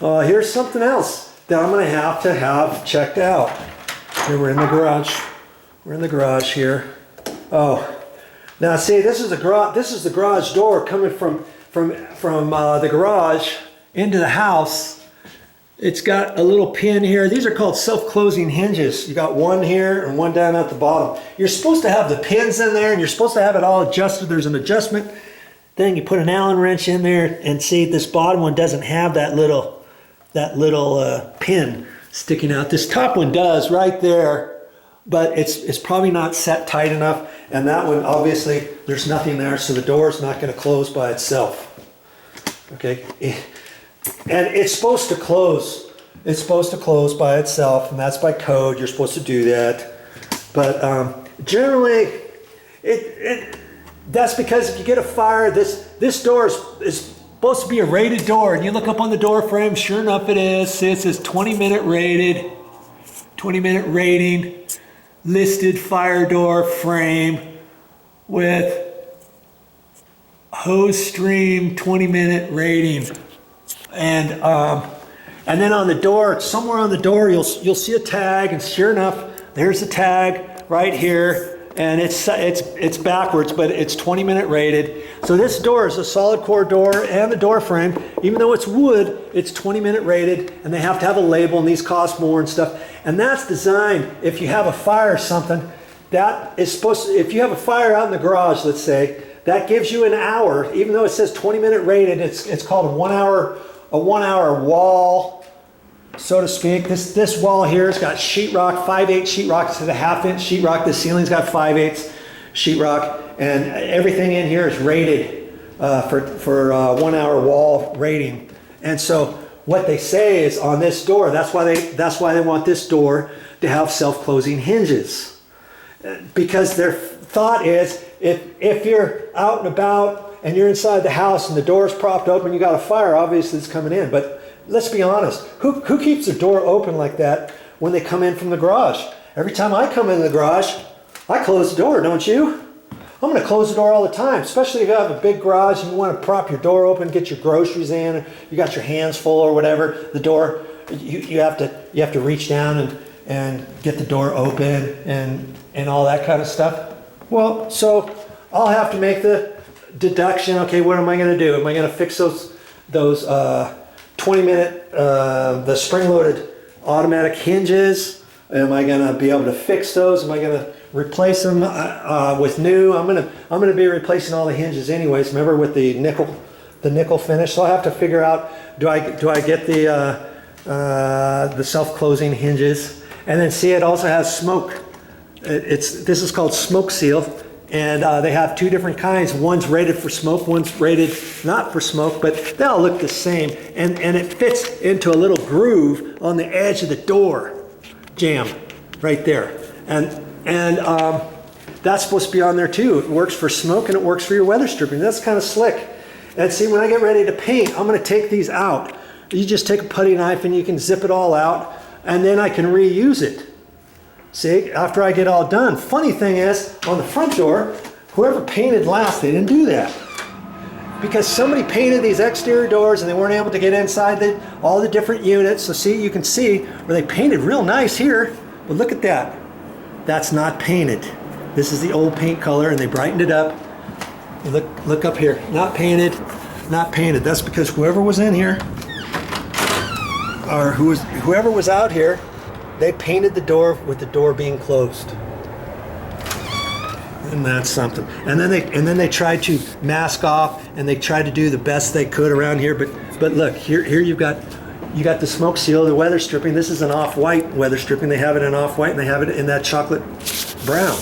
Here's something else that I'm going to have checked out. Here we're in the garage. We're in the garage here. Oh, now see, this is the garage. This is the garage door coming from the garage into the house. It's got a little pin here. These are called self-closing hinges. You got one here and one down at the bottom. You're supposed to have the pins in there, and you're supposed to have it all adjusted. There's an adjustment thing. You put an Allen wrench in there, and see, this bottom one doesn't have that little pin sticking out. This top one does right there, but it's probably not set tight enough. And that one, obviously, there's nothing there, so the door is not going to close by itself. Okay. And it's supposed to close. It's supposed to close by itself, and that's by code. You're supposed to do that. But generally, that's because if you get a fire, this door is supposed to be a rated door. And you look up on the door frame, sure enough it is. See, it says 20-minute rated, 20-minute rating, listed fire door frame with hose stream 20-minute rating. And then on the door, somewhere on the door, you'll see a tag, and sure enough, there's a tag right here, and it's backwards, but it's 20-minute rated. So this door is a solid core door, and the door frame, even though it's wood, it's 20-minute rated, and they have to have a label, and these cost more and stuff. And that's designed, if you have a fire or something, that is supposed to, if you have a fire out in the garage, let's say, that gives you an hour, even though it says 20-minute rated, it's called a 1 hour wall, so to speak. This wall here has got sheetrock, 5/8 sheetrock instead of 1/2 inch sheetrock. The ceiling's got 5/8 sheetrock, and everything in here is rated for 1 hour wall rating. And so what they say is on this door, that's why they want this door to have self-closing hinges, because their thought is if you're out and about and you're inside the house and the door's propped open, you got a fire, obviously it's coming in. But let's be honest, who keeps the door open like that when they come in from the garage? Every time I come in the garage, I close the door, don't you? I'm going to close the door all the time, especially if you have a big garage and you want to prop your door open, get your groceries in, or you got your hands full or whatever. The door, you have to reach down and get the door open and all that kind of stuff. Well, so I'll have to make the deduction. Okay, what am I going to do? Am I going to fix those 20-minute the spring-loaded automatic hinges? Am I going to be able to fix those? Am I going to replace them with new? I'm going to be replacing all the hinges anyways. Remember, with the nickel finish. So I'll have to figure out, do I get the self-closing hinges? And then see, it also has smoke. This is called smoke seal, and they have two different kinds. One's rated for smoke, one's rated not for smoke, but they all look the same. And it fits into a little groove on the edge of the door jamb right there. And that's supposed to be on there too. It works for smoke and it works for your weather stripping. That's kind of slick. And see, when I get ready to paint, I'm going to take these out. You just take a putty knife and you can zip it all out, and then I can reuse it. See, after I get all done. Funny thing is, on the front door, whoever painted last, they didn't do that. Because somebody painted these exterior doors and they weren't able to get inside all the different units. So see, you can see where they painted real nice here. But look at that. That's not painted. This is the old paint color, and they brightened it up. Look up here. Not painted, not painted. That's because whoever was in here, or whoever was out here, they painted the door with the door being closed. And that's something. And then they tried to mask off, and they tried to do the best they could around here. But look, here you got the smoke seal, the weather stripping. This is an off-white weather stripping. They have it in off-white, and they have it in that chocolate brown.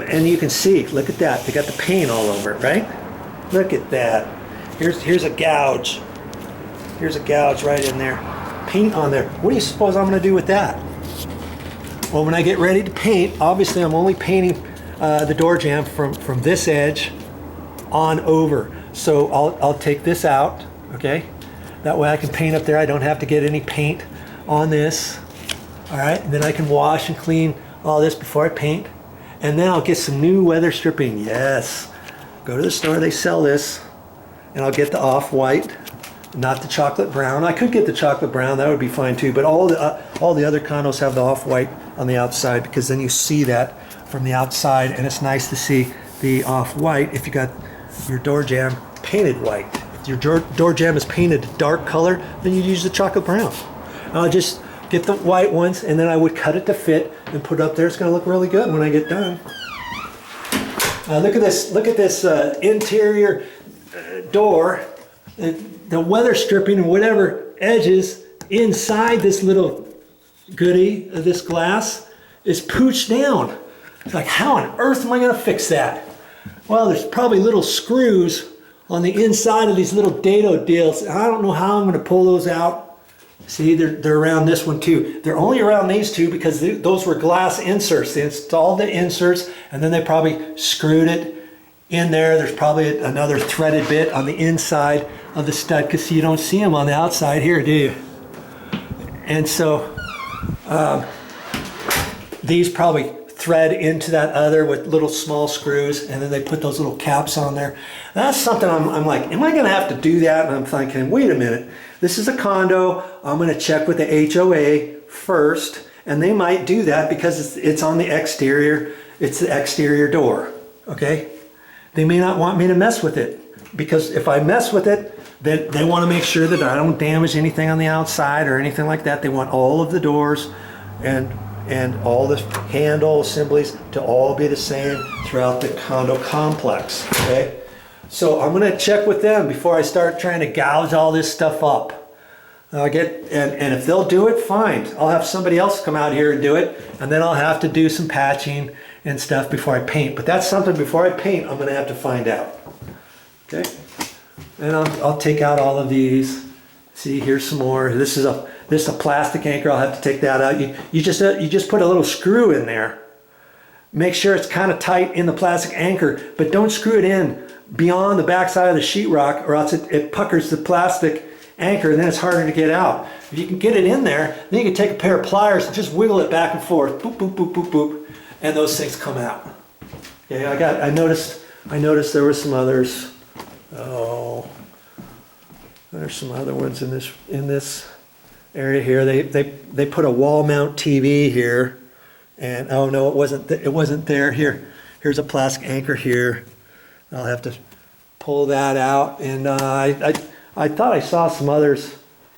And you can see, look at that. They got the paint all over it, right? Look at that. Here's a gouge. Here's a gouge right in there. Paint on there. What do you suppose I'm going to do with that? Well, when I get ready to paint, obviously I'm only painting the door jamb from this edge on over. So I'll take this out, okay? That way I can paint up there. I don't have to get any paint on this. All right, and then I can wash and clean all this before I paint. And then I'll get some new weather stripping. Yes, go to the store, they sell this, and I'll get the off-white not the chocolate brown. I could get the chocolate brown, that would be fine too, but all the other condos have the off-white on the outside, because then you see that from the outside, and it's nice to see the off-white if you got your door jamb painted white. If your door jamb is painted a dark color, then you use the chocolate brown. I'll just get the white ones, and then I would cut it to fit and put it up there. It's going to look really good when I get done. Look at this interior door. The weather stripping and whatever edges inside this little goodie of this glass is pooched down. It's like, how on earth am I going to fix that? Well, there's probably little screws on the inside of these little dado deals. I don't know how I'm going to pull those out. See, they're around this one too. They're only around these two because those were glass inserts. They installed the inserts and then they probably screwed it in there. There's probably another threaded bit on the inside of the stud, because you don't see them on the outside here, do you? And so these probably thread into that other with little small screws, and then they put those little caps on there. That's something I'm like, am I going to have to do that? And I'm thinking, wait a minute, this is a condo. I'm going to check with the HOA first, and they might do that because it's on the exterior. It's the exterior door, okay? They may not want me to mess with it, because if I mess with it, then they want to make sure that I don't damage anything on the outside or anything like that. They want all of the doors and all the handle assemblies to all be the same throughout the condo complex, okay? So I'm gonna check with them before I start trying to gouge all this stuff up. And if they'll do it, fine. I'll have somebody else come out here and do it, and then I'll have to do some patching and stuff before I paint. But that's something, before I paint, I'm gonna have to find out, okay? And I'll take out all of these. See, here's some more. This is a plastic anchor. I'll have to take that out. You just put a little screw in there. Make sure it's kind of tight in the plastic anchor, but don't screw it in beyond the backside of the sheetrock, or else it puckers the plastic anchor, and then it's harder to get out. If you can get it in there, then you can take a pair of pliers and just wiggle it back and forth, boop, boop, boop, boop, boop, and those things come out. Okay, I noticed there were some others. Oh, there's some other ones in this area here. They put a wall mount TV here, and oh no, it wasn't there. Here's a plastic anchor here. I'll have to pull that out, and I thought I saw some others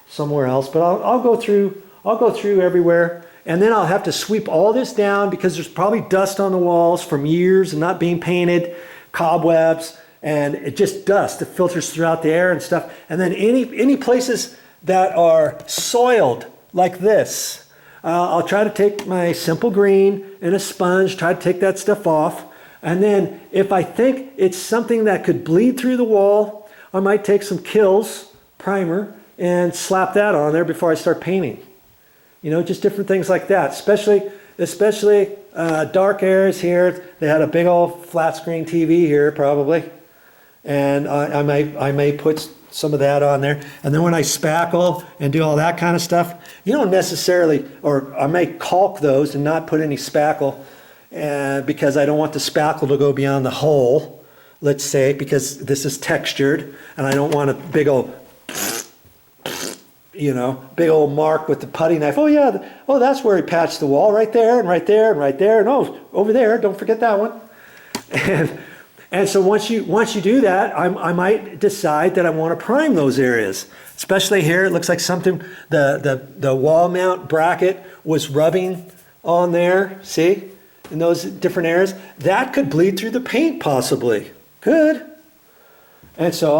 somewhere else, but I'll go through everywhere, and then I'll have to sweep all this down because there's probably dust on the walls from years and not being painted, cobwebs, and it just dust. It filters throughout the air and stuff. And then any places that are soiled like this, I'll try to take my simple green and a sponge, try to take that stuff off. And then if I think it's something that could bleed through the wall, I might take some Kills primer and slap that on there before I start painting. You know, just different things like that, especially dark areas here. They had a big old flat screen TV here probably. And I may put some of that on there. And then when I spackle and do all that kind of stuff, you don't necessarily, or I may caulk those and not put any spackle, because I don't want the spackle to go beyond the hole, let's say, because this is textured, and I don't want a big old, big old mark with the putty knife. Oh yeah, that's where he patched the wall, right there, and right there, and right there, and oh, over there, don't forget that one. And so once you do that, I might decide that I want to prime those areas. Especially here, it looks like something, the wall mount bracket was rubbing on there, see? In those different areas. That could bleed through the paint possibly. Could. And so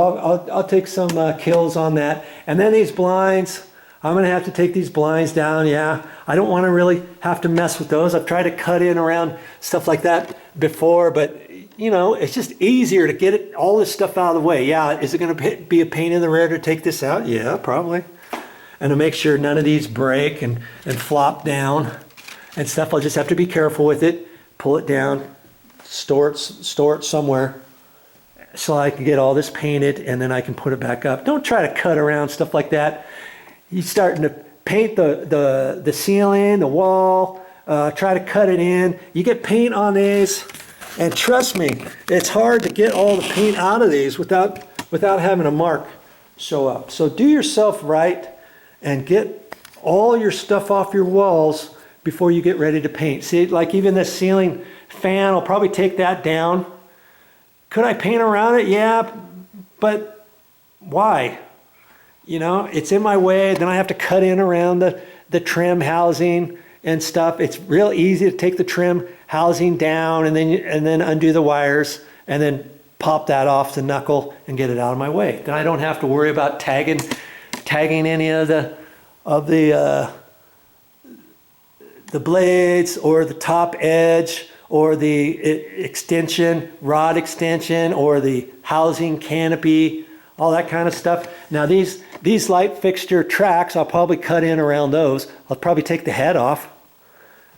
I'll take some Kills on that. And then these blinds, I'm going to have to take these blinds down. Yeah, I don't want to really have to mess with those. I've tried to cut in around stuff like that before, but it's just easier to get all this stuff out of the way. Yeah, is it going to be a pain in the rear to take this out? Yeah, probably. And to make sure none of these break and flop down and stuff, I'll just have to be careful with it. Pull it down, store it somewhere so I can get all this painted, and then I can put it back up. Don't try to cut around stuff like that. You're starting to paint the ceiling, the wall, try to cut it in. You get paint on these, and trust me, it's hard to get all the paint out of these without having a mark show up. So do yourself right and get all your stuff off your walls before you get ready to paint. See, like even this ceiling fan, I'll probably take that down. Could I paint around it? Yeah, but why? You know, it's in my way. Then I have to cut in around the trim housing and stuff. It's real easy to take the trim housing down and then undo the wires and then pop that off the knuckle and get it out of my way. Then I don't have to worry about tagging any of the blades or the top edge or the rod extension or the housing canopy, all that kind of stuff. Now these light fixture tracks, I'll probably cut in around those. I'll probably take the head off.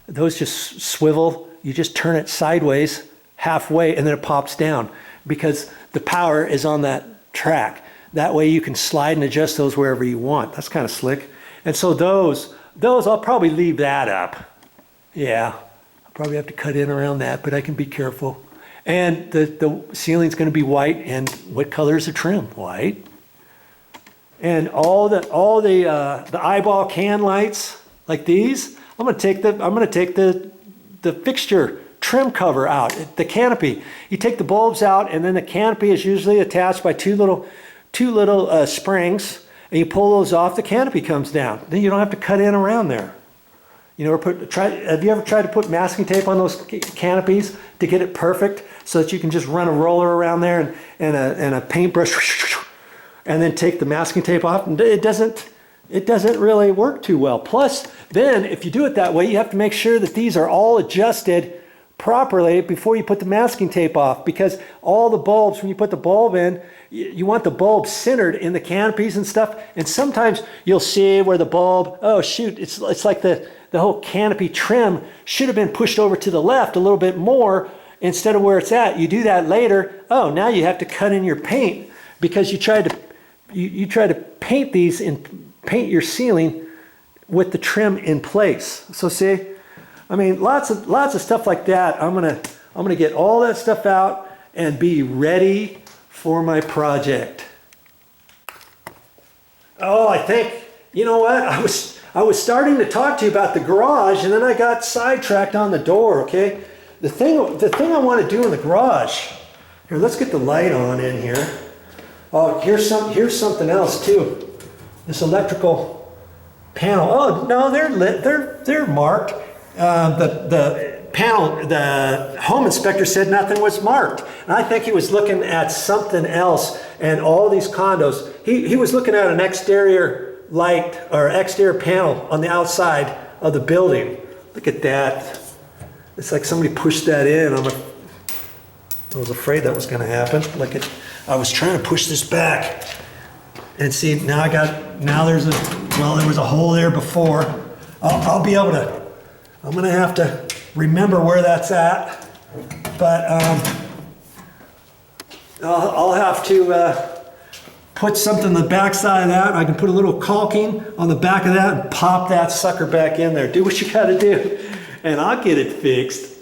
Those just swivel. You just turn it sideways halfway and then it pops down because the power is on that track. That way you can slide and adjust those wherever you want. That's kind of slick. And so those I'll probably leave that up. Yeah, I'll probably have to cut in around that, but I can be careful. And the ceiling's going to be white. And what color is the trim? White. And all the eyeball can lights like these, I'm going to take the fixture trim cover out, the canopy. You take the bulbs out, and then the canopy is usually attached by two little springs, and you pull those off. The canopy comes down. Then you don't have to cut in around there. You know, have you ever tried to put masking tape on those canopies to get it perfect so that you can just run a roller around there and a paintbrush and then take the masking tape off? And it doesn't really work too well. Plus, then if you do it that way, you have to make sure that these are all adjusted properly before you put the masking tape off, because all the bulbs, when you put the bulb in, you want the bulb centered in the canopies and stuff. And sometimes you'll see where the bulb, oh shoot, it's like the whole canopy trim should have been pushed over to the left a little bit more instead of where it's at. You do that later. Oh, now you have to cut in your paint because you try to paint these and paint your ceiling with the trim in place. So see, I mean, lots of stuff like that. I'm gonna get all that stuff out and be ready for my project. Oh, I think, you know what? I was starting to talk to you about the garage, and then I got sidetracked on the door. Okay, the thing I want to do in the garage. Here, let's get the light on in here. Oh, here's something else too. This electrical panel. Oh no, they're lit. They're marked. The home inspector said nothing was marked, and I think he was looking at something else. And all these condos, he was looking at an exterior light or exterior panel on the outside of the building. Look at that. It's like somebody pushed that in. I was afraid that was going to happen. I was trying to push this back, and see now there was a hole there before. I'll be able to. I'm going to have to remember where that's at, but I'll have to put something on the back side of that. I can put a little caulking on the back of that and pop that sucker back in there. Do what you got to do, and I'll get it fixed.